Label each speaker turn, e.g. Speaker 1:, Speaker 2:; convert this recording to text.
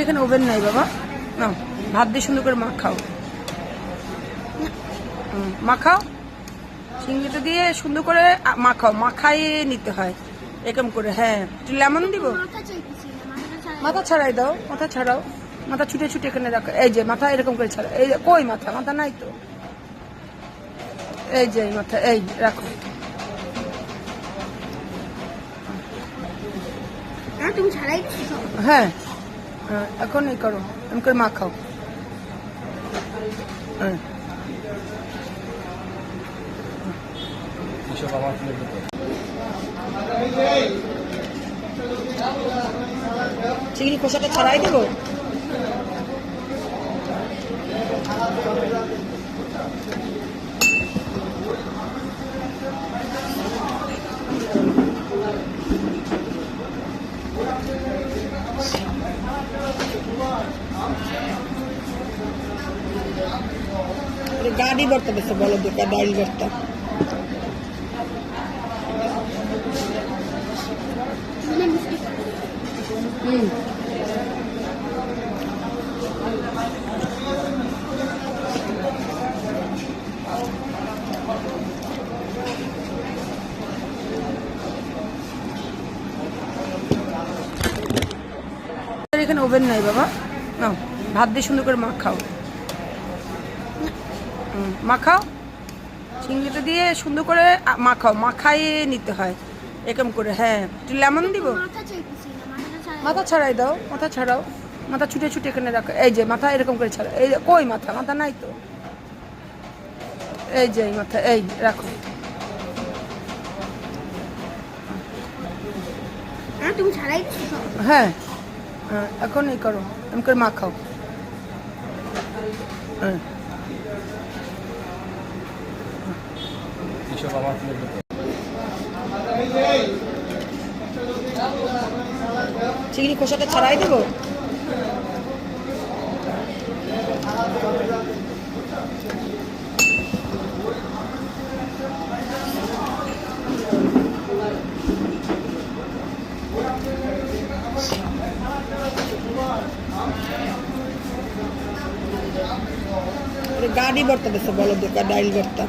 Speaker 1: এখানে ওভেন নাই বাবা, নাও ভাত দিয়ে সুন্দর করে মাখাও। মাখাও, চিংড়িটা দিয়ে সুন্দর করে মাখাও, মাখাইয়ে নিতে হয় এরকম করে। হ্যাঁ, একটু লেমন দিব, মাথা ছাড়াই দাও, মাথা ছাড়াও, মাথা ছুটে ছুটে এখানে রাখো। এই যে মাথা এরকম করে ছাড়া, এই কই মাথা, মাথা নাই তো, এই যে মাথা, এই রাখো।
Speaker 2: তুমি ছাড়াই
Speaker 1: হ্যাঁ, এখন এই করো, এমন করে মাখাও। চিংড়ি খোসাটা ছাড়াই দেবো। গাড়ি ভর্তা বেছে বলো, দোকান ডাইল ভর্তা। এখানে ওভেন নাই বাবা, নাও ভাত দিয়ে সুন্দর করে মাখাও। মাখাও, চিংড়িটা দিয়ে সুন্দর করে মাখাও, মাখাইয়ে নিতে হয় এরকম করে। হ্যাঁ, একটু লেমন দিব, মাথা ছাড়াই দাও, মাথা ছাড়াও, মাথা ছুটে ছুটে এখানে রাখো। এই যে মাথা এরকম করে ছাড়া, এই কই মাথা, মাথা নাই তো, এই যে মাথা, এই রাখো।
Speaker 2: তুমি ছাড়াই
Speaker 1: হ্যাঁ, এখন এই করো, এমন করে মাখাও। চিংড়ি খোসাটা ছাড়াই দেবো। গাড়ি ভর্তা বেছে বলো, দোকান ডাইল ভর্তা।